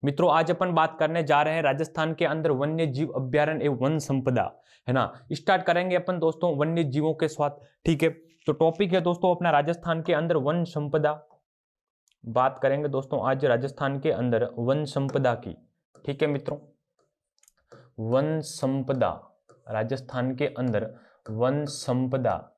मित्रों आज अपन बात करने जा रहे हैं राजस्थान के अंदर वन्य जीव अभ्यारण्य एवं वन संपदा, है ना। स्टार्ट करेंगे अपन दोस्तों वन्य जीवों के साथ, ठीक है। तो टॉपिक है दोस्तों अपना राजस्थान के अंदर वन संपदा। बात करेंगे दोस्तों आज राजस्थान के अंदर वन संपदा की, ठीक है मित्रों। वन संपदा, राजस्थान के अंदर वन संपदा,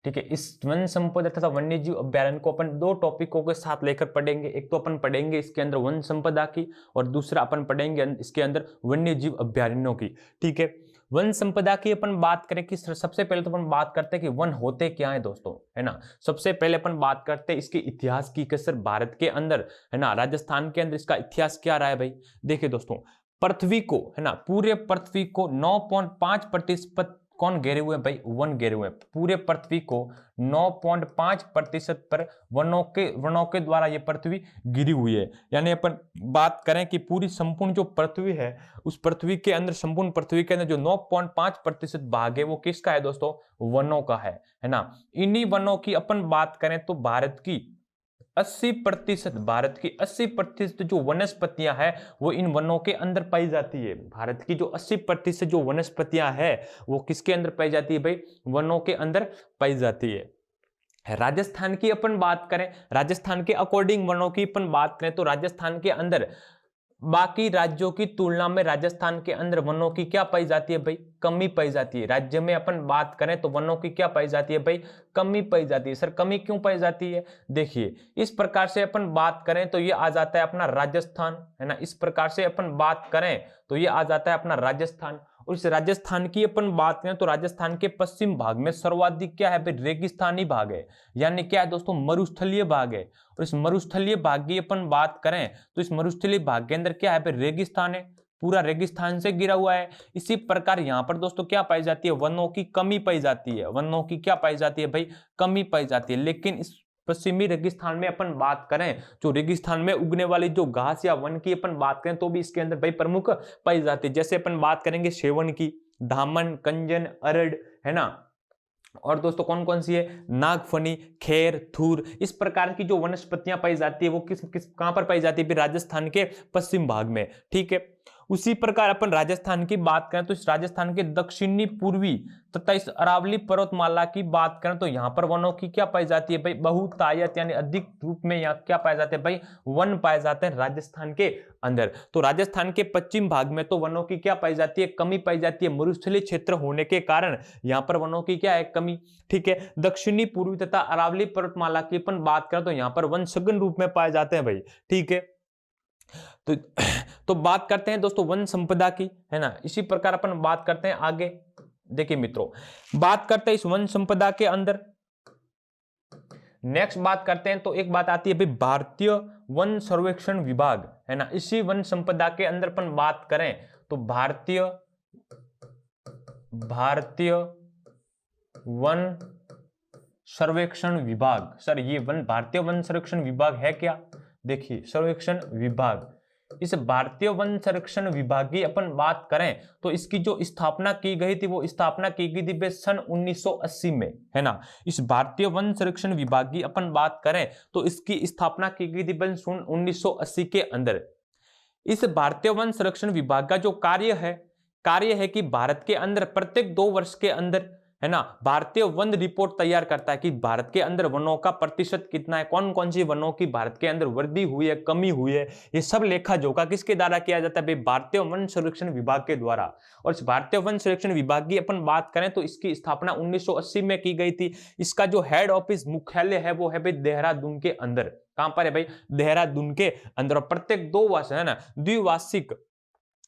ठीक है। इस वन संपदा तथा वन्य जीव अभ्यारण्य को अपन दो टॉपिकों के साथ लेकर पढ़ेंगे। एक तो अपन पढ़ेंगे इसके अंदर वन संपदा की, और दूसरा अपन पढ़ेंगे इसके अंदर वन्य जीव अभ्यारण्यों की, ठीक है। वन संपदा की अपन बात करें कि सबसे पहले तो अपन बात करते हैं कि वन होते क्या है दोस्तों, है ना। सबसे पहले अपन बात करते हैं इसके इतिहास की, कि सर भारत के अंदर, है ना, राजस्थान के अंदर इसका इतिहास क्या रहा है भाई। देखिए दोस्तों, पृथ्वी को, है ना, पूरे पृथ्वी को 9.5% कौन घेरे हुए हैं भाई, वन घेरे हुए हैं। पूरे पृथ्वी को 9.5% पर वनों के द्वारा ये पृथ्वी घिरी हुई है। यानी अपन बात करें कि पूरी संपूर्ण जो पृथ्वी है, उस पृथ्वी के अंदर, संपूर्ण पृथ्वी के अंदर जो 9.5% भाग है वो किसका है दोस्तों, वनों का है ना। इन्हीं वनों की अपन बात करें तो भारत की 80%, भारत की 80% जो वनस्पतियां हैं वो इन वनों के अंदर पाई जाती है। भारत की जो 80% जो वनस्पतियां हैं वो किसके अंदर पाई जाती है भाई, वनों के अंदर पाई जाती है। राजस्थान की अपन बात करें, राजस्थान के अकॉर्डिंग वनों की अपन बात करें तो राजस्थान के अंदर बाकी राज्यों की तुलना में राजस्थान के अंदर वनों की क्या पाई जाती है भाई, कमी पाई जाती है। राज्य में अपन बात करें तो वनों की क्या पाई जाती है भाई, कमी पाई जाती है। सर कमी क्यों पाई जाती है, देखिए इस प्रकार से अपन बात करें तो ये आ जाता है अपना राजस्थान, है ना। इस प्रकार से अपन बात करें तो ये आ जाता है अपना राजस्थान। और इस राजस्थान की अपन बात करें तो राजस्थान के पश्चिम भाग में सर्वाधिक क्या है भाई, रेगिस्तानी भाग है, यानी क्या है दोस्तों, मरुस्थलीय भाग है। और इस मरुस्थलीय भाग की अपन बात करें तो इस मरुस्थलीय भाग के अंदर क्या है भाई, रेगिस्तान है, पूरा रेगिस्तान से घिरा हुआ है। इसी प्रकार यहाँ पर दोस्तों क्या पाई जाती है, वनों की कमी पाई जाती है। वनों की क्या पाई जाती है भाई, कमी पाई जाती है। लेकिन इस पश्चिमी रेगिस्तान में अपन बात करें, जो रेगिस्तान में उगने वाली जो घास या वन की अपन बात करें तो भी इसके अंदर भाई प्रमुख पाई जाती है। जैसे अपन बात करेंगे सेवन की, धामन, कंजन, अरड़, है ना। और दोस्तों कौन कौन सी है, नागफनी, खेर, थूर, इस प्रकार की जो वनस्पतियां पाई जाती है वो किस किस कहां पर पाई जाती है, राजस्थान के पश्चिम भाग में, ठीक है। उसी प्रकार अपन राजस्थान की बात करें तो इस राजस्थान के दक्षिणी पूर्वी तथा इस अरावली पर्वतमाला की बात करें तो यहां पर वनों की क्या पाई जाती है भाई, बहुतायत, यानी अधिक रूप में यहाँ क्या पाए जाते हैं भाई, वन पाए जाते हैं राजस्थान के अंदर। तो राजस्थान के पश्चिम भाग में तो वनों की क्या पाई जाती है, कमी पाई जाती है। मरुस्थलीय क्षेत्र होने के कारण यहाँ पर वनों की क्या है, कमी, ठीक है। दक्षिणी पूर्वी तथा अरावली पर्वतमाला की अपन बात करें तो यहाँ पर वन सघन रूप में पाए जाते हैं भाई, ठीक है। तो तो बात करते हैं दोस्तों वन संपदा की, है ना। इसी प्रकार अपन बात करते हैं आगे। देखिए मित्रों, बात करते हैं इस वन संपदा के अंदर, नेक्स्ट बात करते हैं तो एक बात आती है भाई भारतीय वन सर्वेक्षण विभाग, है ना। इसी वन संपदा के अंदर अपन बात करें तो भारतीय वन सर्वेक्षण विभाग। सर ये भारतीय वन सर्वेक्षण विभाग है क्या, देखिए सर्वेक्षण विभाग, इस भारतीय वन संरक्षण विभाग की अपन बात करें तो इसकी जो स्थापना की गई थी वो स्थापना की गई थी सन 1980 में, है ना। इस भारतीय वन संरक्षण विभाग की अपन बात करें तो इसकी स्थापना की गई थी सन 1980 के अंदर। इस भारतीय वन संरक्षण विभाग का जो कार्य है कि भारत के अंदर प्रत्येक 2 वर्ष के अंदर, है ना, भारतीय वन रिपोर्ट तैयार करता है कि भारत के अंदर वनों का प्रतिशत कितना है, कौन कौन सी वनों की भारत के अंदर वृद्धि हुई है, कमी हुई है। ये सब लेखा जोखा किसके द्वारा किया जाता है, भारतीय वन संरक्षण विभाग के द्वारा। और इस भारतीय वन संरक्षण विभाग की अपन बात करें तो इसकी स्थापना 1980 में की गई थी। इसका जो हेड ऑफिस, मुख्यालय है वो है भाई देहरादून के अंदर। कहां पर है भाई, देहरादून के अंदर। प्रत्येक 2 वर्ष, है ना, द्विवार्षिक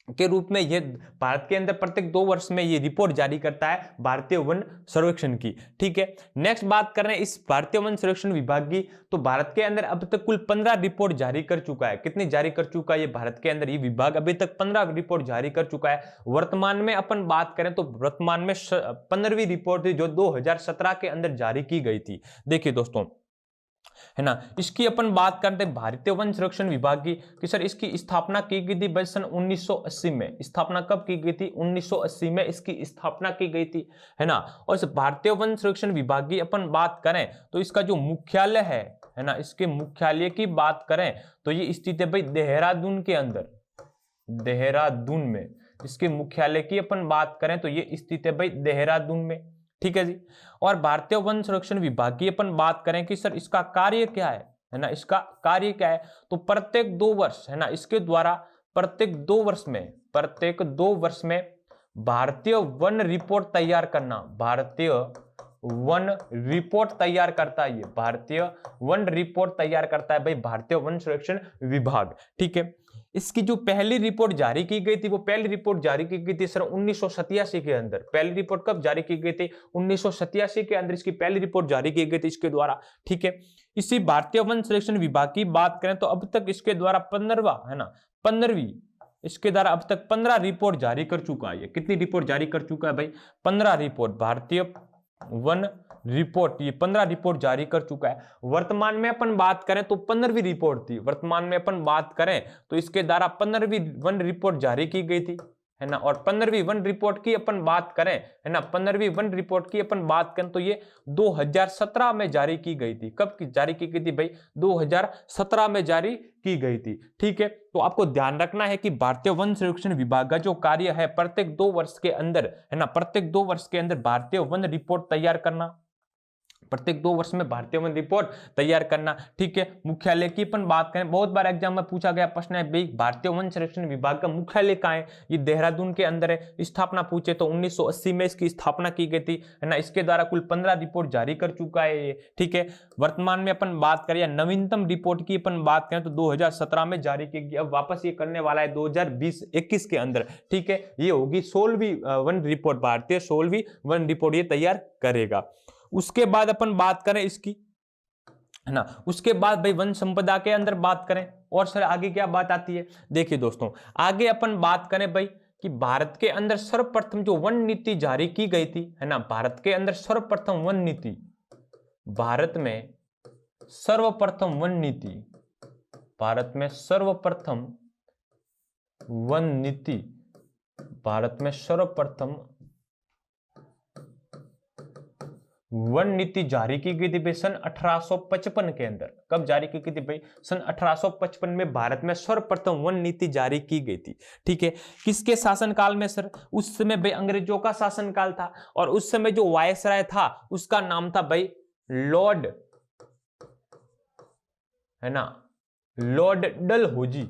के रूप में ये भारत के अंदर प्रत्येक 2 वर्ष में ये रिपोर्ट जारी करता है भारतीय वन सर्वेक्षण की, ठीक है। नेक्स्ट बात कर रहे हैं इस भारतीय वन सर्वेक्षण विभाग की, तो भारत के अंदर अब तक कुल 15 रिपोर्ट जारी कर चुका है। कितनी जारी कर चुका है ये भारत के अंदर, ये विभाग अभी तक 15 रिपोर्ट जारी कर चुका है। वर्तमान में अपन बात करें तो वर्तमान में 15वीं रिपोर्ट थी जो 2017 के अंदर जारी की गई थी। देखिए दोस्तों, है ना, इसकी अपन बात करते हैं भारतीय वन संरक्षण विभाग की, कि सर इसकी स्थापना की गई थी सन 1980 में। स्थापना कब की गई थी, 1980 में इसकी स्थापना की गई थी, है ना। और इस भारतीय वन संरक्षण विभाग की अपन बात करें तो इसका जो मुख्यालय है है ना, इसके मुख्यालय की बात करें तो ये स्थित है भाई देहरादून के अंदर, देहरादून में। इसके मुख्यालय की अपन बात करें तो ये स्थित है भाई देहरादून में, ठीक है जी। और भारतीय वन संरक्षण विभाग की अपन बात करें कि सर इसका कार्य क्या है ना, इसका कार्य क्या है, तो प्रत्येक 2 वर्ष है ना, इसके द्वारा प्रत्येक 2 वर्ष में भारतीय वन रिपोर्ट तैयार करना, भारतीय वन रिपोर्ट तैयार करता है, ये भारतीय वन रिपोर्ट तैयार करता है भाई भारतीय वन संरक्षण विभाग, ठीक है। इसकी जो पहली रिपोर्ट जारी की गई थी, वो पहली रिपोर्ट जारी की गई थी सर 1987 के अंदर। पहली रिपोर्ट कब जारी की गई थी? 1987 के अंदर इसकी पहली रिपोर्ट जारी की गई थी इसके द्वारा, ठीक है। इसी भारतीय वन संरक्षण विभाग की बात करें तो अब तक इसके द्वारा 15वां है ना, 15वीं, इसके द्वारा अब तक 15 रिपोर्ट जारी कर चुका है। कितनी रिपोर्ट जारी कर चुका है भाई? 15 रिपोर्ट, भारतीय वन रिपोर्ट, ये 15 रिपोर्ट जारी कर चुका है। वर्तमान में अपन बात करें तो 15वीं रिपोर्ट थी, वर्तमान में अपन बात करें तो इसके द्वारा 15वीं वन रिपोर्ट जारी की गई थी, है ना। और 15वीं वन रिपोर्ट की अपन बात करें, है ना, 15वीं वन रिपोर्ट की अपन बात करें तो ये 2017 में जारी की गई थी। कब की जारी की गई थी भाई? 2017 में जारी की गई थी, ठीक है। तो आपको ध्यान रखना है कि भारतीय वन संरक्षण विभाग का जो कार्य है प्रत्येक 2 वर्ष के अंदर, है ना, प्रत्येक 2 वर्ष के अंदर भारतीय वन रिपोर्ट तैयार करना, प्रत्येक 2 वर्ष में भारतीय वन रिपोर्ट तैयार करना, ठीक है। मुख्यालय की अपन बात करें, बहुत बार एग्जाम में पूछा गया प्रश्न है भाई भारतीय वन संरक्षण विभाग का मुख्यालय कहाँ है? ये देहरादून के अंदर है। स्थापना पूछे तो 1980 में इसकी स्थापना की गई थी, है ना। इसके द्वारा कुल 15 रिपोर्ट जारी कर चुका है ये, ठीक है। वर्तमान में अपन बात करें, नवीनतम रिपोर्ट की अपन बात करें तो 2017 में जारी की गई। अब वापस ये करने वाला है 2020-21 के अंदर, ठीक है। ये होगी 16वीं वन रिपोर्ट, भारतीय 16वीं वन रिपोर्ट ये तैयार करेगा। उसके बाद अपन बात करें इसकी, है ना, उसके बाद भाई वन संपदा के अंदर बात करें और सर आगे क्या बात आती है? देखिए दोस्तों, आगे अपन बात करें भाई कि भारत के अंदर सर्वप्रथम जो वन नीति जारी की गई थी, है ना, भारत के अंदर सर्वप्रथम वन नीति, भारत में सर्वप्रथम वन नीति, भारत में सर्वप्रथम वन नीति, भारत में सर्वप्रथम वन नीति जारी की गई थी भाई सन 1855 के अंदर। कब जारी की गई थी भाई? सन 1855 में भारत में सर्वप्रथम वन नीति जारी की गई थी, ठीक है। किसके शासनकाल में सर? उस समय भाई अंग्रेजों का शासनकाल था, और उस समय जो वायसराय था उसका नाम था भाई लॉर्ड, है ना, लॉर्ड डलहौजी,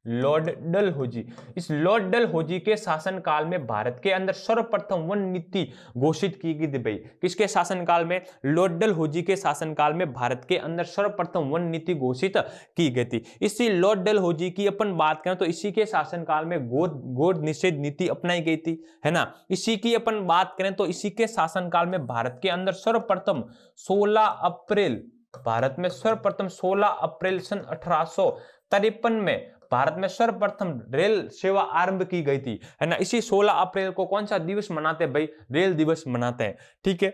लॉर्ड डलहौजी। इस लॉर्ड डलहौजी के शासनकाल में भारत के अंदर सर्वप्रथम वन नीति घोषित की गई थी भाई। किसके शासनकाल में? लॉर्ड डलहौजी के शासनकाल में भारत के अंदर सर्वप्रथम वन नीति घोषित की गई थी। इसी लॉर्ड डलहौजी की अपन बात करें तो इसी के शासनकाल में गोद निषेध नीति अपनाई गई थी, है ना। इसी की अपन बात करें तो इसी के शासनकाल में भारत के अंदर सर्वप्रथम 16 अप्रैल, भारत में सर्वप्रथम 16 अप्रैल सन 1853 में भारत में सर्वप्रथम रेल सेवा आरंभ की गई थी, है ना। इसी 16 अप्रैल को कौन सा दिवस मनाते हैं भाई? रेल दिवस मनाते हैं, ठीक है।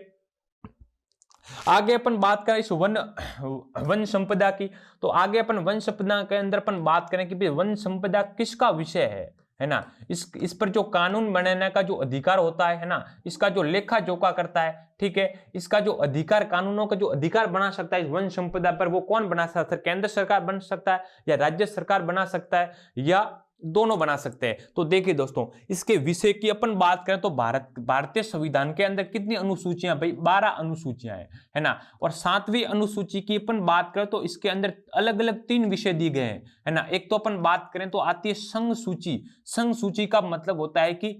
आगे अपन बात करें इस वन संपदा की, तो आगे अपन वन संपदा के अंदर अपन बात करें कि भाई वन संपदा किसका विषय है ना। इस पर जो कानून बनाने का जो अधिकार होता है ना, इसका जो लेखा जोखा करता है, ठीक है, इसका जो अधिकार, कानूनों का जो अधिकार बना सकता है इस वन संपदा पर, वो कौन बना सकता है? केंद्र सरकार बना सकता है या राज्य सरकार बना सकता है या दोनों बना सकते हैं। तो देखिए दोस्तों, इसके विषय की अपन बात करें तो भारतीय संविधान के अंदर कितनी अनुसूचियां भाई? 12 अनुसूचियां हैं, है ना। और 7वीं अनुसूची की अपन बात करें तो इसके अंदर अलग अलग 3 विषय दिए गए हैं, है ना। एक तो अपन बात करें तो आती है संघ सूची। संघ सूची का मतलब होता है कि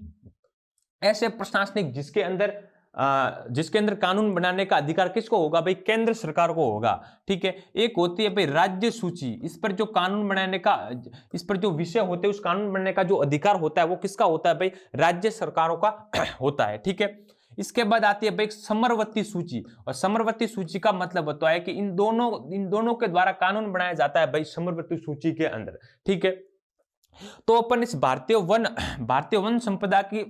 ऐसे प्रशासनिक जिसके अंदर कानून बनाने का अधिकार किसको होगा भाई? केंद्र सरकार को होगा, ठीक है। एक होती है भाई राज्य सूची, इस पर जो कानून बनाने का, इस पर जो विषय होते हैं उस कानून बनाने का जो अधिकार होता है वो किसका होता है भाई? राज्य सरकारों का होता है, ठीक है। इसके बाद आती है भाई समरवर्ती सूची, और समरवर्ती सूची का मतलब होता है कि इन दोनों के द्वारा कानून बनाया जाता है भाई समरवर्ती सूची के अंदर, ठीक है। तो अपन इस भारतीय वन संपदा की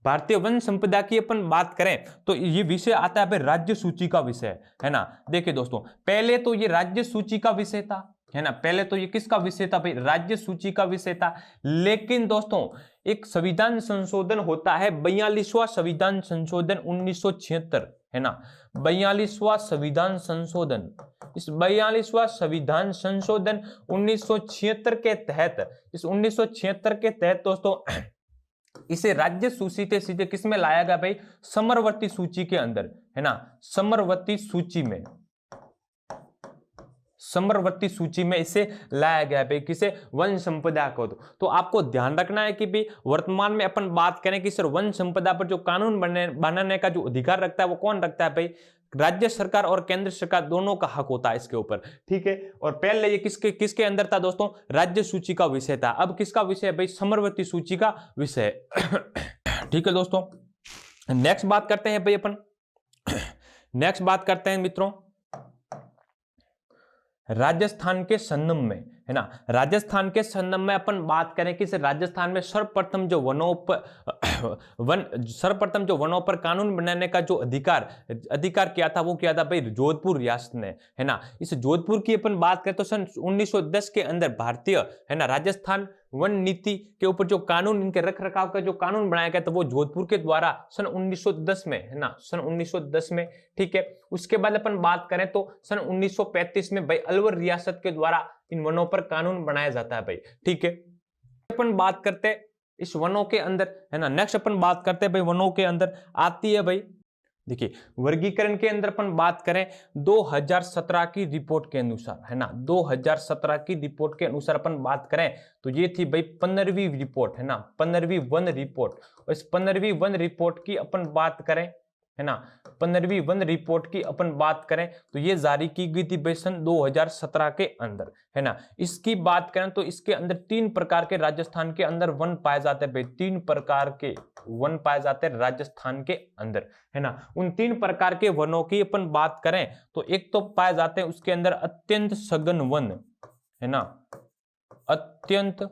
भारतीय वन संपदा की अपन बात करें तो ये विषय आता है भाई राज्य सूची का विषय, है ना। देखिए दोस्तों, पहले तो ये राज्य सूची का विषय था, है ना। पहले तो ये किसका विषय था भाई, राज्य सूची का विषय था। लेकिन दोस्तों एक संविधान संशोधन होता है, 42वां संविधान संशोधन 1976, है ना, 42वां संविधान संशोधन। इस 42वां संविधान संशोधन 1976 के तहत, इस 1976 के तहत दोस्तों इसे राज्य सूची से सीधे किस में लाया गया भाई, समरवर्ती सूची के अंदर, है ना, समरवर्ती सूची में, समरवर्ती सूची में इसे लाया गया भाई, किसे, वन संपदा को। तो आपको ध्यान रखना है कि भाई वर्तमान में अपन बात करें कि सर वन संपदा पर जो कानून बनाने का जो अधिकार रखता है वो कौन रखता है भाई, राज्य सरकार और केंद्र सरकार दोनों का हक होता है इसके ऊपर, ठीक है। और पहले ये किसके किसके अंदर था दोस्तों, राज्य सूची का विषय था। अब किसका विषय है भाई, समरवर्ती सूची का विषय ठीक है दोस्तों। नेक्स्ट बात करते हैं भाई अपन, नेक्स्ट बात करते हैं मित्रों राजस्थान के संदर्भ में, है ना। राजस्थान के संदर्भ में अपन बात करें कि राजस्थान में सर्वप्रथम जो सर्वप्रथम जो वनों पर कानून बनाने का जो अधिकार किया था वो किया था भाई जोधपुर रियासत ने, है ना। इस जोधपुर की अपन बात करें तो सन 1910 के अंदर भारतीय, है ना, राजस्थान वन नीति के ऊपर जो कानून, इनके रख रखाव का जो कानून बनाया गया था वो जोधपुर के द्वारा सन 1910 में, है ना, सन 1910 में, ठीक है। उसके बाद अपन बात करें तो सन 1935 में भाई अलवर रियासत के द्वारा इन वनों पर कानून बनाया जाता है भाई, ठीक है। अपन बात करते इस वनों के अंदर, है ना, नेक्स्ट अपन बात करते हैं भाई वनों के अंदर आती है भाई, देखिए वर्गीकरण के अंदर अपन बात करें 2017 की रिपोर्ट के अनुसार, है ना, 2017 की रिपोर्ट के अनुसार अपन बात करें तो ये थी भाई 15वीं रिपोर्ट, है ना, 15वीं वन रिपोर्ट। और इस 15वीं वन रिपोर्ट की अपन बात करें, है ना, 15वीं वन रिपोर्ट की अपन बात करें तो ये जारी की गई थी भाई सन 2017 के अंदर, है ना। इसकी बात करें तो इसके अंदर 3 प्रकार के राजस्थान के अंदर वन पाए जाते हैं भाई, 3 प्रकार के वन पाए जाते हैं राजस्थान के अंदर, है ना। उन 3 प्रकार के वनों की अपन बात करें तो एक तो पाए जाते हैं उसके अंदर अत्यंत सघन वन, है ना, अत्यंत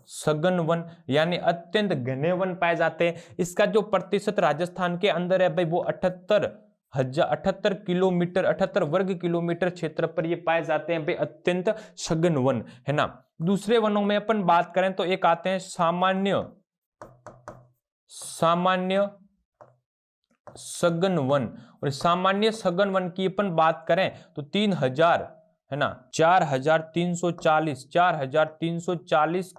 सघन वन यानी अत्यंत घने वन पाए जाते हैं। इसका जो प्रतिशत राजस्थान के अंदर है भाई वो 78 किलोमीटर, 78 वर्ग किलोमीटर क्षेत्र पर ये पाए जाते हैं भाई अत्यंत सघन वन, है ना। दूसरे वनों में अपन बात करें तो एक आते हैं सामान्य सघन वन। और सामान्य सघन वन की अपन बात करें तो 3000, है ना, 4340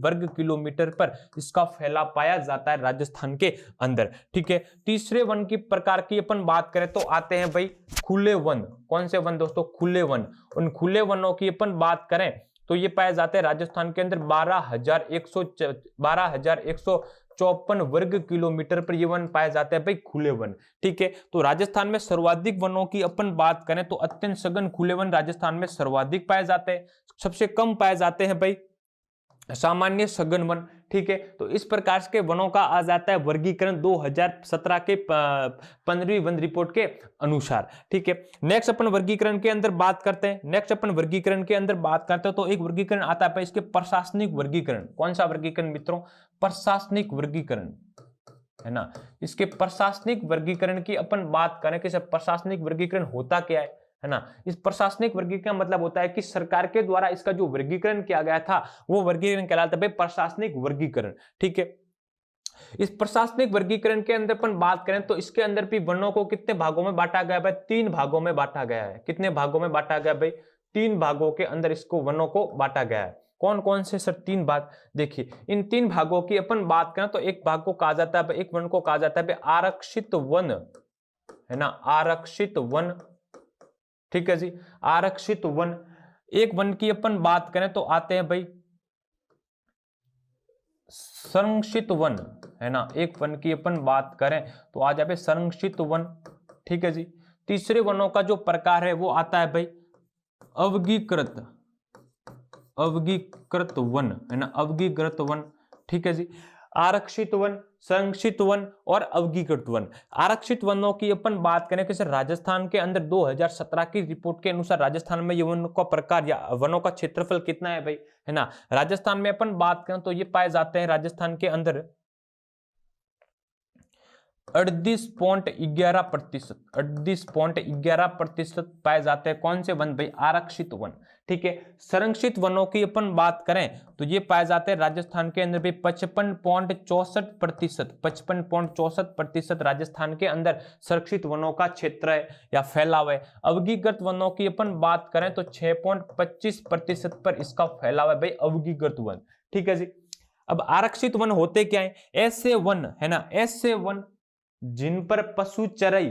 वर्ग किलोमीटर पर इसका फैलाव पाया जाता है राजस्थान के अंदर, ठीक है। तीसरे वन की प्रकार की अपन बात करें तो आते हैं भाई खुले वन। कौन से वन दोस्तों, खुले वन। उन खुले वनों की अपन बात करें तो ये पाए जाते हैं राजस्थान के अंदर 12,154 वर्ग किलोमीटर पर ये वन पाए जाते हैं भाई खुले वन, ठीक है। तो राजस्थान में सर्वाधिक वनों की अपन बात करें तो अत्यंत सघन खुले वन राजस्थान में सर्वाधिक पाए जाते हैं, सबसे कम पाए जाते हैं भाई सामान्य सघन वन, ठीक है। तो इस प्रकार के वनों का आ जाता है वर्गीकरण 2017 के 15वीं वन रिपोर्ट के अनुसार, ठीक है। नेक्स्ट अपन वर्गीकरण के अंदर बात करते हैं, तो एक वर्गीकरण आता है इसके प्रशासनिक वर्गीकरण। कौन सा वर्गीकरण मित्रों, प्रशासनिक वर्गीकरण, है ना। इसके प्रशासनिक वर्गीकरण की अपन बात करें कि प्रशासनिक वर्गीकरण होता क्या है ना। इस प्रशासनिक वर्गीकरण मतलब होता है कि सरकार के द्वारा इसका जो वर्गीकरण किया गया था वो वर्गीकरण कहलाता है भाई प्रशासनिक वर्गीकरण, ठीक है। इस प्रशासनिक वर्गीकरण के अंदर अपन बात करें तो इसके अंदर भी वनों को कितने भागों में बांटा गया है, 3 भागों में बांटा गया है। कितने भागों में बांटा गया भाई, 3 भागों के अंदर इसको वनों को बांटा गया है। कौन कौन से सर 3 भाग, देखिए इन 3 भागों की अपन बात करें तो एक भाग को कहा जाता है, एक वन को कहा जाता है आरक्षित वन, है ना, आरक्षित वन, ठीक है जी, आरक्षित वन। एक वन की अपन बात करें तो आते हैं भाई संरक्षित वन, है ना। एक वन की अपन बात करें तो आ जाए संरक्षित वन, ठीक है जी। तीसरे वनों का जो प्रकार है वो आता है भाई अवर्गीकृत वन, है ना, अवर्गीकृत वन, ठीक है जी। आरक्षित वन, संरक्षित वन और अवर्गीकृत वन। आरक्षित वनों की अपन बात करें कि राजस्थान के अंदर 2017 की रिपोर्ट के अनुसार राजस्थान में ये वनों का प्रकार या वनों का क्षेत्रफल कितना है भाई, है ना। राजस्थान में अपन बात करें तो ये पाए जाते हैं राजस्थान के अंदर 38.11%, 38.11% पाए जाते हैं कौन से वन भाई? आरक्षित वन। ठीक है, संरक्षित वनों की अपन बात करें तो ये पाए जाते हैं राजस्थान के अंदर भी 55.64%, 55.64% राजस्थान के अंदर संरक्षित वनों का क्षेत्र है या फैलाव है। अवगीकृत वनों की अपन बात करें तो 6.25% पर इसका फैलाव है भाई, अवगीकृत वन। ठीक है जी। अब आरक्षित वन होते क्या है? ऐसे वन है ना, ऐसे वन जिन पर पशु चराई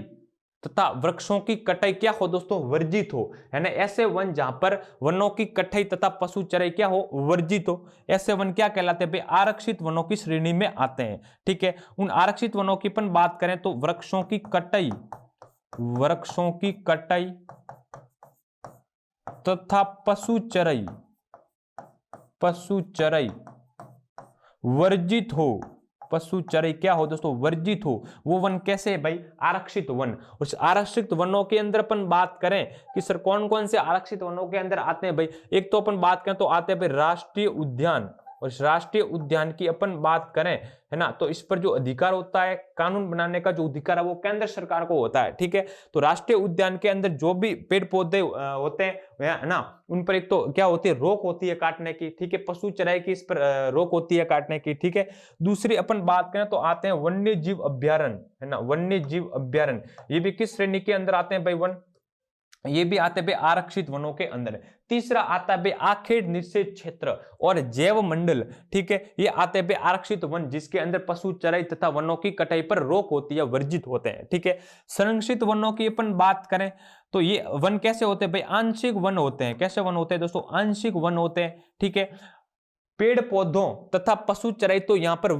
तथा वृक्षों की कटाई क्या हो दोस्तों? वर्जित हो, है ना। ऐसे वन जहां पर वनों की कटाई तथा पशु चराई क्या हो? वर्जित हो, ऐसे वन क्या कहलाते हैं भाई? आरक्षित वनों की श्रेणी में आते हैं। ठीक है, उन आरक्षित वनों की अपन बात करें तो वृक्षों की कटाई, वृक्षों की कटाई तथा पशु चराई, पशु चराई वर्जित हो, पशु चराई क्या हो दोस्तों? वर्जित हो, वो वन कैसे है भाई? आरक्षित वन। उस आरक्षित वनों के अंदर अपन बात करें कि सर कौन कौन से आरक्षित वनों के अंदर आते हैं भाई? एक तो अपन बात करें तो आते हैं भाई राष्ट्रीय उद्यान, और इस राष्ट्रीय उद्यान की अपन बात करें, है ना, तो इस पर जो अधिकार होता है, कानून बनाने का जो अधिकार है वो केंद्र सरकार को होता है। ठीक है, तो राष्ट्रीय उद्यान के अंदर जो भी पेड़ पौधे होते हैं, है ना, उन पर एक तो क्या होती है? रोक होती है काटने की। ठीक है, पशु चराई की इस पर रोक होती है काटने की। ठीक है, दूसरी अपन बात करें तो आते हैं वन्य जीव अभ्यारण्य, है ना, वन्य जीव अभ्यारण्य। ये भी किस श्रेणी के अंदर आते हैं भाई? वन, ये भी आते हैं आरक्षित वनों के अंदर। तीसरा आता है आखेड़ निषेध क्षेत्र और जैव मंडल। ठीक है, ये आते हैं आरक्षित वन जिसके अंदर पशु चराई तथा वनों की कटाई पर रोक होती है, वर्जित होते हैं। ठीक है, संरक्षित वनों की अपन बात करें तो ये वन कैसे होते हैं भाई? आंशिक वन होते हैं। कैसे वन होते हैं दोस्तों? आंशिक वन होते हैं। ठीक है, पेड़ पौधों तथा पशु चराई तो यहाँ पर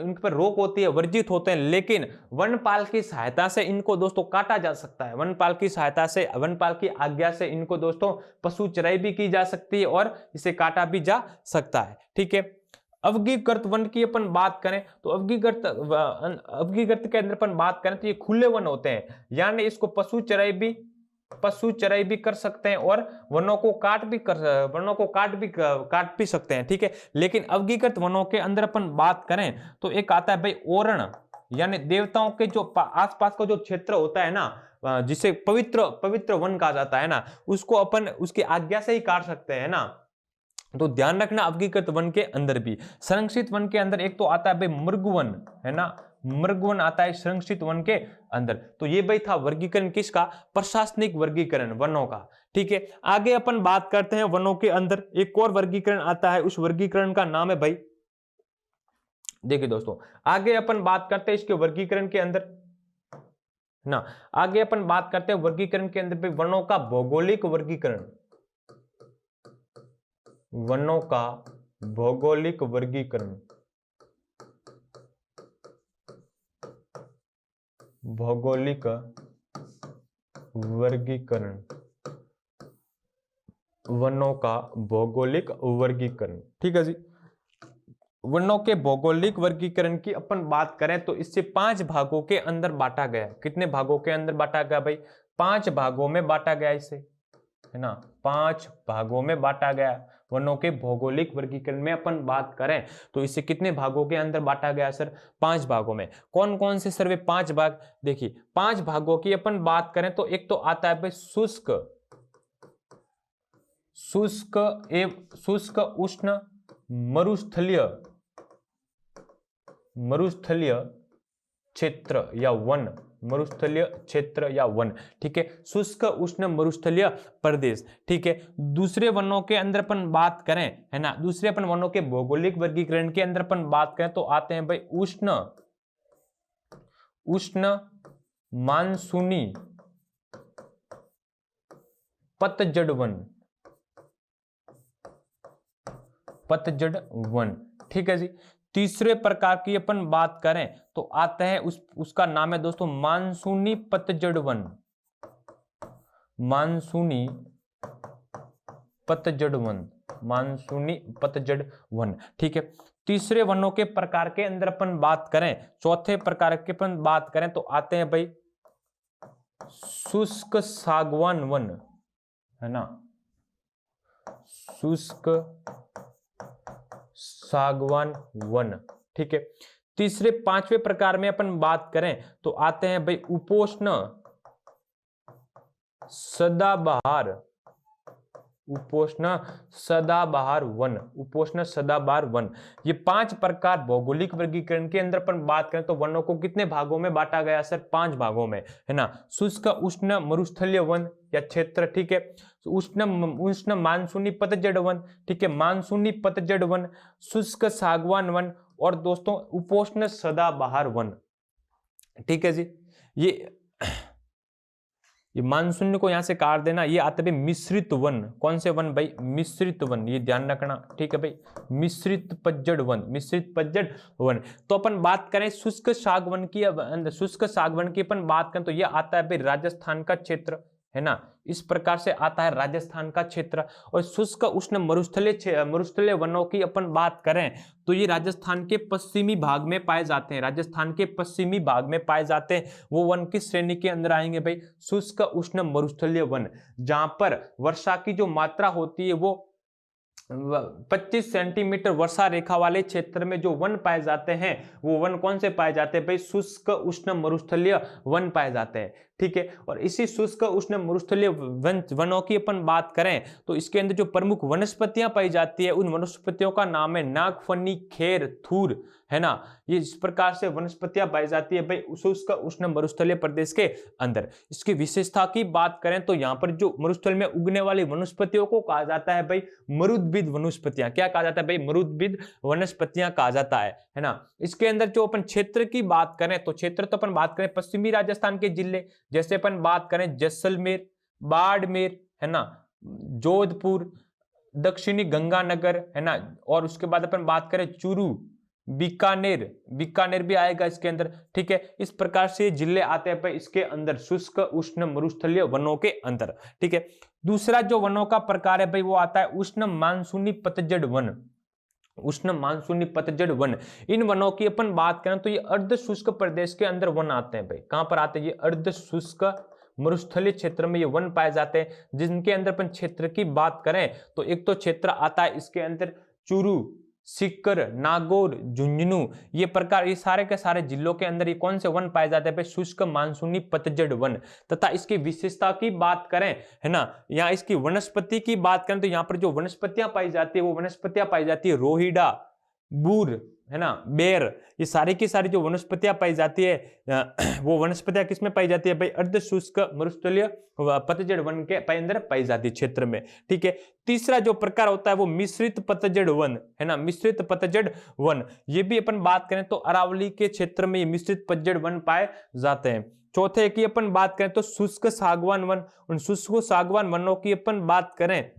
इन पर रोक होती है, वर्जित होते हैं, लेकिन वनपाल की सहायता से इनको दोस्तों काटा जा सकता है। वनपाल की सहायता से, वनपाल की आज्ञा से इनको दोस्तों पशु चराई भी की जा सकती है और इसे काटा भी जा सकता है। ठीक है, अवगीकृत वन की अपन बात करें तो अवगीकृत के अंदर अपन बात करें तो ये खुले वन होते हैं, यानी इसको पशु चराई भी कर सकते हैं और वनों को काट भी सकते हैं। ठीक है, लेकिन अवगीकृत वनों के अंदर अपन बात करें तो एक आता है भाई ओरण, यानी देवताओं के जो आसपास का जो क्षेत्र होता है ना, जिसे पवित्र वन कहा जाता है ना, उसको अपन उसकी आज्ञा से ही काट सकते हैं ना। तो ध्यान रखना, अवगीकृत वन के अंदर भी। संरक्षित वन के अंदर एक तो आता है भाई मृगवन, है ना, मृगवन आता है संरक्षित वन के अंदर। तो ये भाई था वर्गीकरण किसका? प्रशासनिक वर्गीकरण वनों का। ठीक है, आगे अपन बात करते हैं वनों के अंदर एक और वर्गीकरण आता है, उस वर्गीकरण का नाम है भाई, देखिए दोस्तों, आगे अपन बात करते हैं इसके वर्गीकरण के अंदर ना, आगे अपन बात करते हैं वर्गीकरण के अंदर भाई वनों का भौगोलिक वर्गीकरण, वनों का भौगोलिक वर्गीकरण, भौगोलिक वर्गीकरण, वनों का भौगोलिक वर्गीकरण। ठीक है जी, वनों के भौगोलिक वर्गीकरण की अपन बात करें तो इससे 5 भागों के अंदर बांटा गया। कितने भागों के अंदर बांटा गया भाई? 5 भागों में बांटा गया इसे, है ना, 5 भागों में बांटा गया। वनों के भौगोलिक वर्गीकरण में अपन बात करें तो इसे कितने भागों के अंदर बांटा गया सर? 5 भागों में। कौन कौन से सर वे 5 भाग? देखिए, 5 भागों की अपन बात करें तो एक तो आता है भाई शुष्क उष्ण मरुस्थलीय क्षेत्र या वन, मरुस्थलीय क्षेत्र या वन। ठीक है, शुष्क उष्ण मरुस्थलीय प्रदेश। ठीक है, दूसरे वनों के अंदर अपन बात करें, है ना, दूसरे अपन वनों के भौगोलिक वर्गीकरण के अंदर अपन बात करें तो आते हैं भाई उष्ण मानसूनी पतझड़ वन। ठीक है जी, तीसरे प्रकार की अपन बात करें तो आते हैं उसका नाम है दोस्तों मानसूनी पतझड़ वन, मानसूनी पतझड़ वन। ठीक है, तीसरे वनों के प्रकार के अंदर अपन बात करें, चौथे प्रकार के अपन बात करें तो आते हैं भाई शुष्क सागवान वन, है ना, शुष्क सागवान वन। ठीक है, तीसरे पांचवें प्रकार में अपन बात करें तो आते हैं भाई उपोष्ण सदाबहार, उपोष्ण सदाबहार वन, उपोष्ण सदाबहार वन। ये 5 प्रकार भौगोलिक वर्गीकरण के अंदर अपन बात करें तो वनों को कितने भागों में बांटा गया सर? 5 भागों में, है ना। शुष्क उष्ण मरुस्थलीय वन या क्षेत्र, ठीक है। उष्ण मानसूनी पतझड़ वन, ठीक है, मानसूनी पतझड़ वन, शुष्क सागवान वन और दोस्तों उपोष्ण सदाबहार वन, ठीक है जी। ये मानसून को यहां से काट देना, ये आते भाई मिश्रित वन। कौन से वन भाई? मिश्रित वन, ये ध्यान रखना, ठीक है भाई। मिश्रित पतझड़ वन, मिश्रित पतझड़ वन। तो अपन बात करें शुष्क सागवन की, शुष्क सागवन की अपन बात करें तो ये आता है भाई राजस्थान का क्षेत्र, है ना। इस प्रकार से आता है राजस्थान का क्षेत्र। और शुष्क उष्ण मरुस्थलीय वनों की अपन बात करें तो ये राजस्थान के पश्चिमी भाग में पाए जाते हैं, राजस्थान के पश्चिमी भाग में पाए जाते हैं। वो वन किस श्रेणी के अंदर आएंगे भाई? शुष्क उष्ण मरुस्थलीय वन, जहां पर वर्षा की जो मात्रा होती है वो 25 सेंटीमीटर वर्षा रेखा वाले क्षेत्र में जो वन पाए जाते हैं वो वन कौन से पाए जाते हैं भाई? शुष्क उष्ण मरुस्थलीय वन पाए जाते हैं, ठीक है। और इसी शुष्क उष्ण मरुस्थलीय वनों की अपन बात करें तो इसके अंदर जो प्रमुख वनस्पतियां पाई जाती है उन वनस्पतियों का नाम है नागफनी, खेर, थूर, है ना। ये इस प्रकार से वनस्पतियां पाई जाती है भाई शुष्क उष्ण मरुस्थलीय प्रदेश के अंदर। इसकी विशेषता की बात करें तो यहाँ पर जो मरुस्थल में उगने वाली वनस्पतियों को कहा जाता है भाई मरुद्भिद वनस्पतियां। क्या कहा जाता है भाई? मरुद्भिद वनस्पतियां कहा जाता है ना। इसके अंदर जो अपन क्षेत्र की बात करें तो क्षेत्र तो अपन बात करें पश्चिमी राजस्थान के जिले, जैसे अपन बात करें जैसलमेर, बाड़मेर, है ना, जोधपुर, दक्षिणी गंगानगर, है ना। और उसके बाद अपन बात करें चूरू, बीकानेर, बीकानेर भी आएगा इसके अंदर, ठीक है। इस प्रकार से जिले आते हैं इसके अंदर शुष्क उष्ण मरुस्थलीय वनों के अंदर, ठीक है। दूसरा जो वनों का प्रकार है भाई वो आता है उष्ण मानसूनी पतझड़ वन, उष्ण मानसूनी पतझड़ वन। इन वनों की अपन बात करें तो ये अर्ध शुष्क प्रदेश के अंदर वन आते हैं भाई। कहां पर आते हैं? ये अर्ध शुष्क मरुस्थलीय क्षेत्र में ये वन पाए जाते हैं। जिनके अंदर अपन क्षेत्र की बात करें तो एक तो क्षेत्र आता है इसके अंदर चूरू, सीकर, नागौर, झुंझुनू, ये प्रकार, ये सारे के सारे जिलों के अंदर ये कौन से वन पाए जाते हैं? शुष्क मानसूनी पतझड़ वन। तथा इसकी विशेषता की बात करें, है ना, यहाँ इसकी वनस्पति की बात करें तो यहाँ पर जो वनस्पतियां पाई जाती है वो वनस्पतियां पाई जाती है रोहिडा, बूर, है ना, बेर, ये सारी की सारी जो वनस्पतियां पाई जाती है वो वनस्पतियां किसमें पाई जाती है भाई? अर्ध शुष्क मरुस्थलीय पतझड़ वन के अंदर पाई जाती है क्षेत्र में, ठीक है। तीसरा जो प्रकार होता है वो मिश्रित पतझड़ वन, है ना, मिश्रित पतझड़ वन। ये भी अपन बात करें तो अरावली के क्षेत्र में ये मिश्रित पतझड़ वन पाए जाते हैं। चौथे की अपन बात करें तो शुष्क सागवान वन। उन शुष्क सागवान वनों की अपन बात करें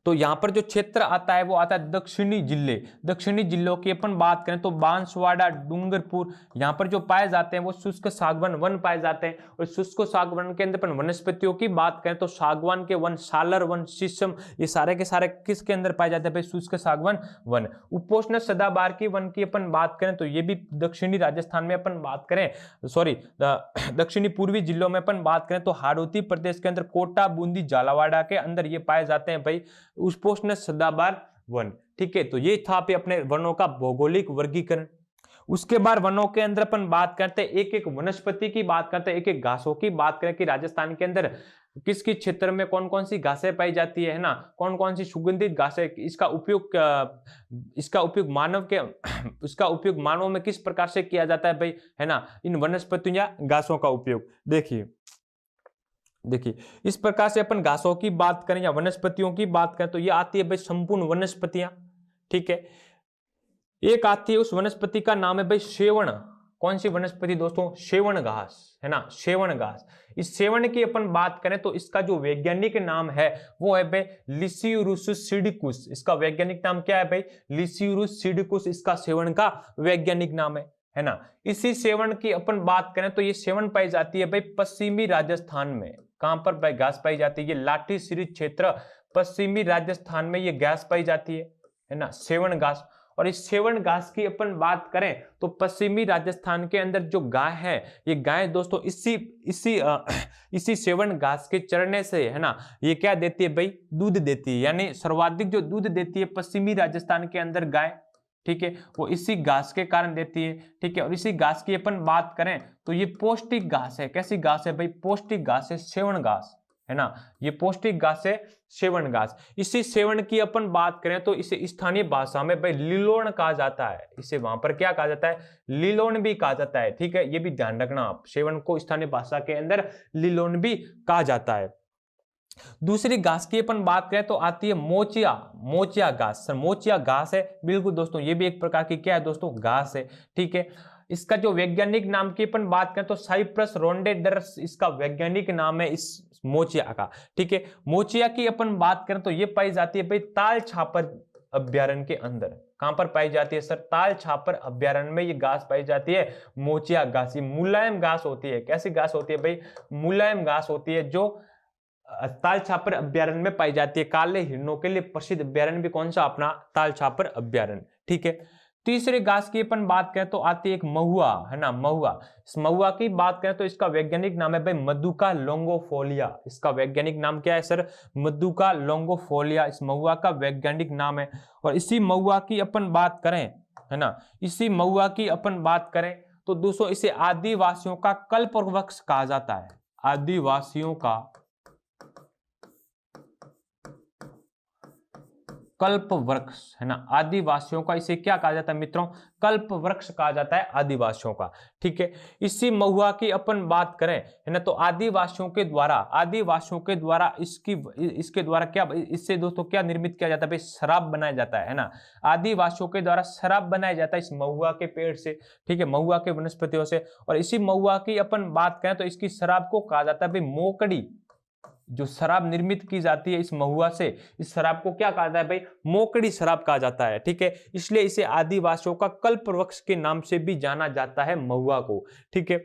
तो यहां पर जो क्षेत्र आता है वो आता है दक्षिणी जिले। दक्षिणी जिलों की अपन बात करें तो बांसवाड़ा, डूंगरपुर, यहाँ पर जो पाए जाते हैं वो शुष्क सागवान वन पाए जाते हैं। और शुष्क सागवान के अंदर अपन वनस्पतियों की बात करें तो सागवान के वन, सालर वन, शीशम, ये सारे के सारे किसके अंदर पाए जाते हैं भाई? शुष्क सागवान वन। उपोष्ण सदाबहार की वन की अपन बात करें तो ये भी दक्षिणी राजस्थान में अपन बात करें, सॉरी दक्षिणी पूर्वी जिलों में अपन बात करें तो हाड़ौती प्रदेश के अंदर कोटा, बूंदी, झालावाड़ के अंदर ये पाए जाते हैं भाई उपोष्ण सदाबहार वन, ठीक है। तो ये था पे अपने वनों का भौगोलिक वर्गीकरण। उसके बाद वनों के अंदर अपन बात करते हैं एक एक वनस्पति की बात करते हैं, एक एक घासों की बात करें कि राजस्थान के अंदर किस किस क्षेत्र में कौन कौन सी घासें पाई जाती है ना, कौन कौन सी सुगंधित घासें, इसका उपयोग मानव में किस प्रकार से किया जाता है भाई, है ना, इन वनस्पतियों या घासों का उपयोग। देखिए इस प्रकार से अपन घासों की बात करें या वनस्पतियों की बात करें तो ये आती है भाई संपूर्ण वनस्पतियां, ठीक है। एक आती है उस वनस्पति का नाम है भाई सेवण। कौन सी वनस्पति दोस्तों? सेवण घास, है ना, सेवण घास। इस सेवण की अपन बात करें तो इसका जो वैज्ञानिक नाम है वो है भाई लिसियुरुस सिडिकुस। इसका वैज्ञानिक नाम क्या है भाई? लिसियुरुस सिडिकुस इसका सेवण का वैज्ञानिक नाम है ना। इसी सेवण की अपन बात करें तो ये सेवण पाई जाती है भाई पश्चिमी राजस्थान में। कहां पर भाई घास पाई जाती है? ये लाठी सीरीज क्षेत्र पश्चिमी राजस्थान में ये घास पाई जाती है ना, सेवण घास। और इस सेवण घास की अपन बात करें तो पश्चिमी राजस्थान के अंदर जो गाय है, ये गाय दोस्तों इसी सेवण घास के चरने से, है ना, ये क्या देती है भाई? दूध देती है। यानी सर्वाधिक जो दूध देती है पश्चिमी राजस्थान के अंदर गाय, ठीक है, वो इसी घास के कारण देती है। ठीक है, और इसी घास की अपन बात करें तो ये पौष्टिक घास है। कैसी घास है भाई? पौष्टिक घास है, सेवण घास, है ना। ये पौष्टिक घास है, सेवण घास। इसी सेवण की अपन बात करें तो इसे स्थानीय भाषा में भाई लिलोण कहा जाता है। इसे वहां पर क्या कहा जाता है? लिलोण भी कहा जाता है। ठीक है, ये भी ध्यान रखना आप, सेवण को स्थानीय भाषा के अंदर लिलोण भी कहा जाता है। दूसरी घास की अपन बात करें तो आती है मोचिया। मोचिया घास, सर मोचिया घास है, बिल्कुल दोस्तों, ये भी एक प्रकार की क्या है दोस्तों? घास है। ठीक है, इसका जो वैज्ञानिक नाम की अपन बात करें तो साइप्रस रोडेंड्रस इसका वैज्ञानिक नाम है इस मोचिया का। ठीक है, मोचिया की अपन बात करें तो ये पाई जाती है भाई ताल छापर अभ्यारण्य के अंदर। कहां पर पाई जाती है सर? ताल छापर अभ्यारण्य में ये घास पाई जाती है, मोचिया घास। ये मुलायम घास होती है। कैसी घास होती है भाई? मुलायम घास होती है, जो ताल छापर अभ्यारण्य में पाई जाती है। काले हिरणों के लिए प्रसिद्ध अभ्यारण्य भी कौन सा? अपना ताल छापर अभ्यारण्य। ठीक है, तीसरे घास की अपन बात करें तो आती है एक महुआ, है ना, महुआ। इस महुआ की बात करें तो इसका वैज्ञानिक नाम है भाई मधुका लोंगोफोलिया। इसका वैज्ञानिक नाम क्या है सर? मधुका लोंगोफोलिया इस महुआ का वैज्ञानिक नाम है। और इसी महुआ की अपन बात करें, है ना, इसी महुआ की अपन बात करें तो दोस्तों इसे आदिवासियों का कल्पवृक्ष कहा जाता है। आदिवासियों का कल्प वृक्ष, है ना, आदिवासियों का इसे क्या कहा जाता है मित्रों? कल्प वृक्ष कहा जाता है आदिवासियों का। ठीक है, इसी महुआ की अपन बात करें, है ना, तो आदिवासियों के द्वारा इसके द्वारा क्या, इससे दोस्तों क्या निर्मित किया जाता है भाई? शराब बनाया जाता है ना। आदिवासियों के द्वारा शराब बनाया जाता है इस महुआ के पेड़ से। ठीक है, महुआ के वनस्पतियों से। और इसी महुआ की अपन बात करें तो इसकी शराब को कहा जाता है भाई मोकड़ी। जो शराब निर्मित की जाती है इस महुआ से, इस शराब को क्या कहा जाता है भाई? मोकड़ी शराब कहा जाता है। ठीक है, इसलिए इसे आदिवासियों का कल्पवृक्ष के नाम से भी जाना जाता है महुआ को। ठीक है,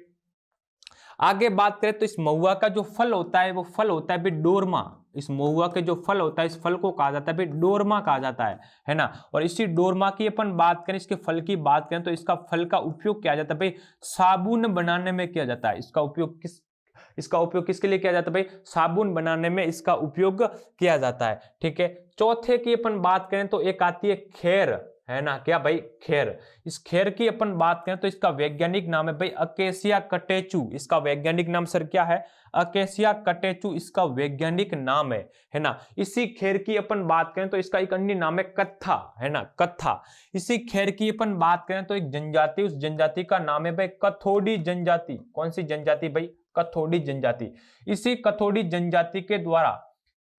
आगे बात करें तो इस महुआ का जो फल होता है वो फल होता है भाई डोरमा। इस महुआ के जो फल होता है इस फल को कहा जाता है भाई डोरमा कहा जाता है ना। और इसी डोरमा की अपन बात करें, इसके फल की बात करें तो इसका फल का उपयोग किया जाता है भाई साबुन बनाने में किया जाता है। इसका उपयोग किसके लिए किया जाता है भाई? साबुन बनाने में इसका उपयोग किया जाता है। ठीक है, चौथे की अपन बात करें तो एक आती है खेर, है ना। क्या भाई? खेर। इस खेर की अपन बात करें तो इसका वैज्ञानिक नाम है भाई अकेसिया कटेचू। इसका वैज्ञानिक नाम सर क्या है? अकेसिया कटेचू इसका वैज्ञानिक नाम है ना। इसी खेर की अपन बात करें तो इसका एक अन्य नाम है कत्था, है ना, कत्था। इसी खेर की अपन बात करें तो एक जनजाति, उस जनजाति का नाम है भाई कथोड़ी जनजाति। कौन सी जनजाति भाई? कथोड़ी जनजाति। इसी कथोड़ी जनजाति के द्वारा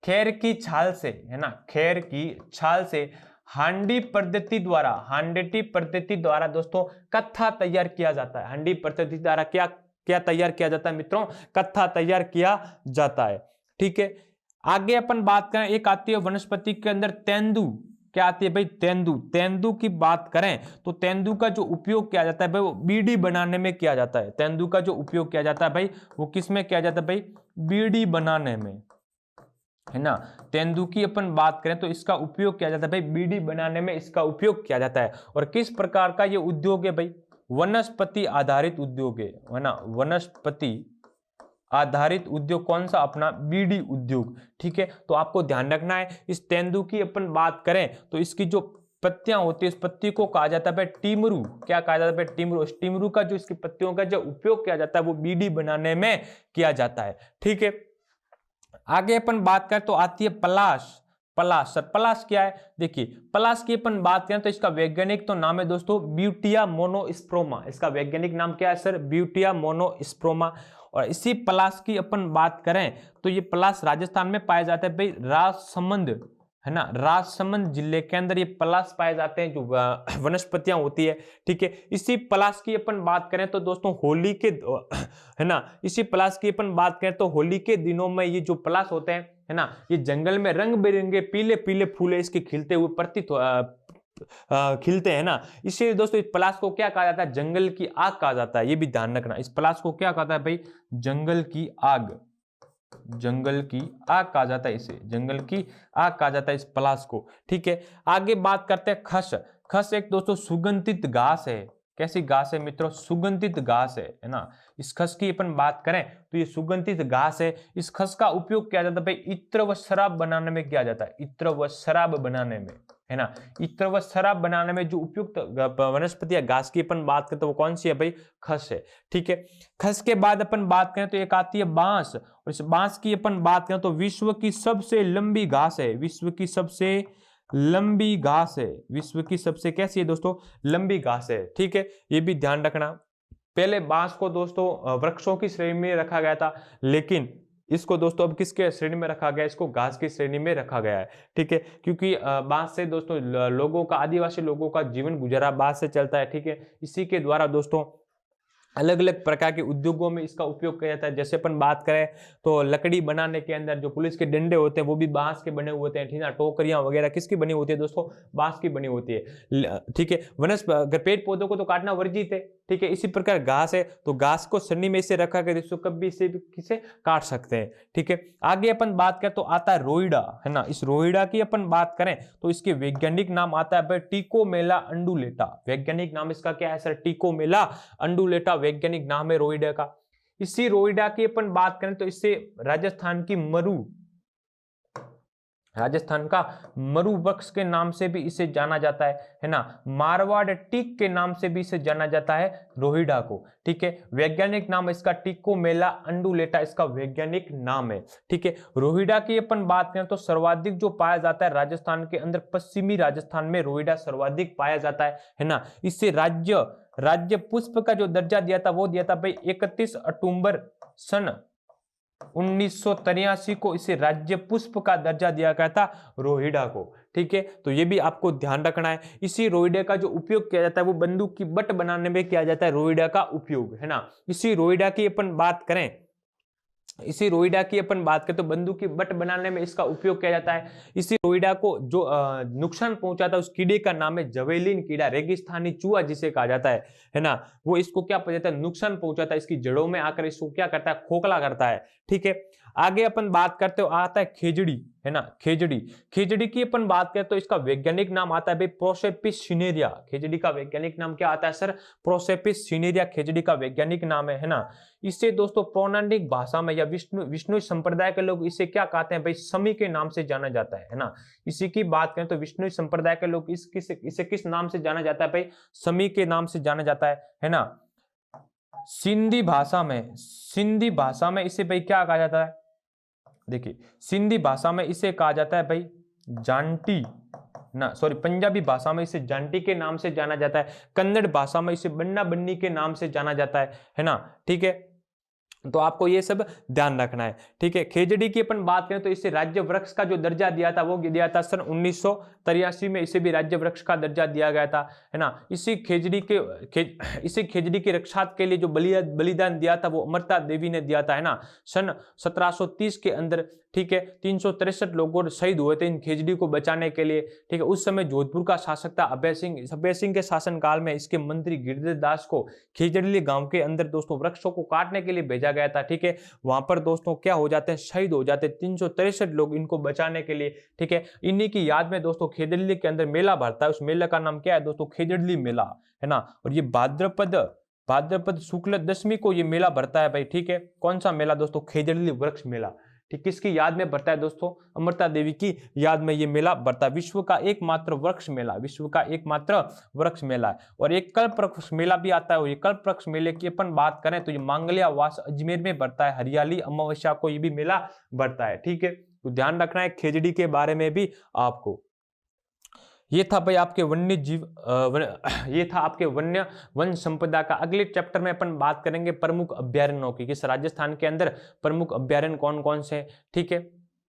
खेर की छाल से, है ना, खेर की छाल से हांडी पद्धति द्वारा दोस्तों कत्था तैयार किया जाता है। हांडी पद्धति द्वारा क्या तैयार किया जाता है मित्रों? कत्था तैयार किया जाता है। ठीक है, आगे अपन बात करें, एक आती है वनस्पति के अंदर तेंदू। क्या आती है भाई? तेंदू। तेंदू की बात करें तो तेंदू का जो उपयोग किया जाता है भाई वो बीड़ी बनाने में किया जाता है। तेंदू का जो उपयोग किया जाता है भाई वो किस में किया जाता है भाई? बीड़ी बनाने में, है ना। तेंदू की अपन बात करें तो इसका उपयोग किया जाता है भाई बीड़ी बनाने में, इसका उपयोग किया जाता है। और किस प्रकार का ये उद्योग है भाई? वनस्पति आधारित उद्योग है ना। वनस्पति आधारित उद्योग कौन सा? अपना बीड़ी उद्योग। ठीक है, तो आपको ध्यान रखना है, इस तेंदू की अपन बात करें तो इसकी जो पत्तियां होती है इस पत्ती को कहा जाता है भाई टीमरू। क्या कहा जाता है भाई? टीमरू। इस टीमरू का जो इसकी पत्तियों का जो उपयोग किया जाता है वो बीड़ी बनाने में किया जाता है। ठीक है, आगे अपन बात करें तो आती है पलाश। पलाश, सर पलाश क्या है? देखिए, पलाश की अपन बात करें तो इसका वैज्ञानिक तो नाम है दोस्तों ब्यूटिया मोनोस्प्रोमा। इसका वैज्ञानिक नाम क्या है सर? ब्यूटिया मोनोस्प्रोमा। और इसी पलाश की अपन बात करें तो ये पलाश राजस्थान में पाया जाता है भाई राजसमंद, है ना, राजसमंद जिले के अंदर ये पलाश पाए जाते हैं, जो वनस्पतियां होती है। ठीक है, इसी पलाश की अपन बात करें तो दोस्तों होली के, है ना, इसी पलाश की अपन बात करें तो होली के दिनों में ये जो पलाश होते हैं, है ना, ये जंगल में रंग बिरंगे पीले पीले फूले इसके खिलते हुए खिलते हैं ना। इसलिए दोस्तों इस पलाश को क्या कहा जाता है? जंगल की आग कहा जाता है। ये भी ध्यान रखना, इस पलाश को क्या कहता है भाई? जंगल की आग। जंगल की आग कहा जाता है इसे, जंगल की आग कहा जाता है इस पलाश को। ठीक है, आगे बात करते हैं खस। खस एक दोस्तों सुगंधित घास है। कैसी घास है मित्रों? सुगंधित घास है ना। इस खस की अपन बात करें तो ये सुगंधित घास है। इस खस का उपयोग किया जाता है भाई इत्र व शराब बनाने में किया जाता है। इत्र व शराब बनाने में, है ना। इस तरह शराब बनाने में जो उपयुक्त वनस्पति या घास की अपन बात करें तो वो कौन सी है भाई, खस है। ठीक है, खस के बाद अपन बात करें तो एक आती है बांस, और इस बांस की अपन बात करें तो विश्व की सबसे लंबी घास है, विश्व की सबसे लंबी घास है, विश्व की सबसे कैसी है दोस्तों, लंबी घास है। ठीक है, ये भी ध्यान रखना। पहले बांस को दोस्तों वृक्षों की श्रेणी में रखा गया था, लेकिन इसको दोस्तों अब किसके श्रेणी में रखा गया है, इसको घास की श्रेणी में रखा गया है। ठीक है, क्योंकि बांस से दोस्तों लोगों का, आदिवासी लोगों का जीवन गुजारा बांस से चलता है। ठीक है, इसी के द्वारा दोस्तों अलग अलग प्रकार के उद्योगों में इसका उपयोग किया जाता है। जैसे अपन बात करें तो लकड़ी बनाने के अंदर जो पुलिस के डंडे होते हैं वो भी बांस के बने हुए होते हैं। ठीक है, टोकरियां वगैरह किसकी बनी होती है दोस्तों, बांस की बनी होती है। ठीक है, वनस्पति पेड़ पौधों को तो काटना वर्जित है। ठीक है, इसी प्रकार घास है तो घास को सन्नी में इसे रखा कर इसको कभी इसे किसे काट सकते हैं। ठीक है, आगे अपन बात करें तो आता है रोइडा, है ना। इस रोइडा की अपन बात करें तो इसके वैज्ञानिक नाम आता है भाई टिकोमेला अंडुलेटा। वैज्ञानिक नाम इसका क्या है सर, टिकोमेला अंडुलेटा वैज्ञानिक नाम है रोइडा का। इसी रोइडा की अपन बात करें तो इससे राजस्थान की राजस्थान का मरु वृक्ष के नाम से भी इसे जाना जाता है ना। मारवाड़ टीक के नाम से भी इसे जाना जाता है रोहिडा को। ठीक है, वैज्ञानिक नाम इसका टिकोमेला अंडुलेटा इसका वैज्ञानिक नाम है। ठीक है, रोहिडा की अपन बात करें तो सर्वाधिक जो पाया जाता है राजस्थान के अंदर, पश्चिमी राजस्थान में रोहिडा सर्वाधिक पाया जाता है ना। इससे राज्य पुष्प का जो दर्जा दिया था वो दिया था भाई 31 अक्टूबर सन 1983 को इसे राज्य पुष्प का दर्जा दिया गया था रोहिडा को। ठीक है, तो ये भी आपको ध्यान रखना है। इसी रोइडा का जो उपयोग किया जाता है वो बंदूक की बट बनाने में किया जाता है, रोइडा का उपयोग, है ना। इसी रोइडा की अपन बात करें तो बंदूक की बट बनाने में इसका उपयोग किया जाता है। इसी रोइडा को जो नुकसान पहुंचाता है उस कीड़े का नाम है जवेलिन कीड़ा, रेगिस्तानी चूहा जिसे कहा जाता है ना। वो इसको क्या पहुंचाता है, नुकसान पहुंचाता है, इसकी जड़ों में आकर इसको क्या करता है, खोखला करता है। ठीक है, आगे अपन बात करते हो आता है खेजड़ी, है ना। खेजड़ी की अपन बात करें तो इसका वैज्ञानिक नाम आता है भाई प्रोसेपिस सिनेरिया। खेजड़ी का वैज्ञानिक नाम क्या आता है सर, प्रोसेपिस सिनेरिया खेजड़ी का वैज्ञानिक नाम है ना। इससे दोस्तों पौराणिक भाषा में या विष्णु संप्रदाय के लोग इसे क्या कहते हैं भाई, समी के नाम से जाना जाता है ना। इसी की बात करें तो विष्णु संप्रदाय के लोग इसे किस नाम से जाना जाता है भाई, समी के नाम से जाना जाता है ना। सिंधी भाषा में इसे भाई क्या कहा जाता है, देखिए सिंधी भाषा में इसे कहा जाता है भाई जांटी ना, सॉरी पंजाबी भाषा में इसे जांटी के नाम से जाना जाता है, कन्नड़ भाषा में इसे बन्ना बन्नी के नाम से जाना जाता है ना। ठीक है, तो आपको ये सब ध्यान रखना है। ठीक है, खेजड़ी की अपन बात करें तो इसे राज्य वृक्ष का जो दर्जा दिया था वो दिया था सन 1983 में, इसे भी राज्य वृक्ष का दर्जा दिया गया था, है ना। इसी खेजड़ी की रक्षा के लिए जो बलिदान दिया था वो अमृता देवी ने दिया था, है ना, सन 1730 के अंदर। ठीक है, 363 लोग शहीद हुए थे इन खेजड़ी को बचाने के लिए। ठीक है, उस समय जोधपुर का शासक था अभय सिंह के शासनकाल में इसके मंत्री गिरिधर दास को खेजड़ी गांव के अंदर दोस्तों वृक्षों को काटने के लिए भेजा गया था। ठीक है, वहां पर दोस्तों क्या हो जाते हैं, शहीद हो जाते हैं 363 लोग इनको बचाने के लिए। ठीक है, इन्हीं की याद में दोस्तों खेजड़ी के अंदर मेला भरता है, उस मेले का नाम क्या है दोस्तों, खेजड़ी मेला, है ना। और ये भाद्रपद शुक्ल दशमी को ये मेला भरता है भाई। ठीक है, कौन सा मेला दोस्तों, खेजड़ी वृक्ष मेला। ठीक, किसकी याद में भरता है दोस्तों, अमृता देवी की याद में ये मेला भरता है। विश्व का एकमात्र वृक्ष मेला है। और एक कल्प वृक्ष मेला भी आता है, और ये कल्प वृक्ष मेले की अपन बात करें तो ये मांगलिया वास अजमेर में भरता है, हरियाली अमावस्या को ये भी मेला भरता है। ठीक है, तो ध्यान रखना है खेजड़ी के बारे में भी आपको। ये था भाई आपके वन्य जीव ये था आपके वन्य वन संपदा का। अगले चैप्टर में अपन बात करेंगे प्रमुख अभ्यारण्यों की, किस राजस्थान के अंदर प्रमुख अभ्यारण्य कौन कौन से। ठीक है।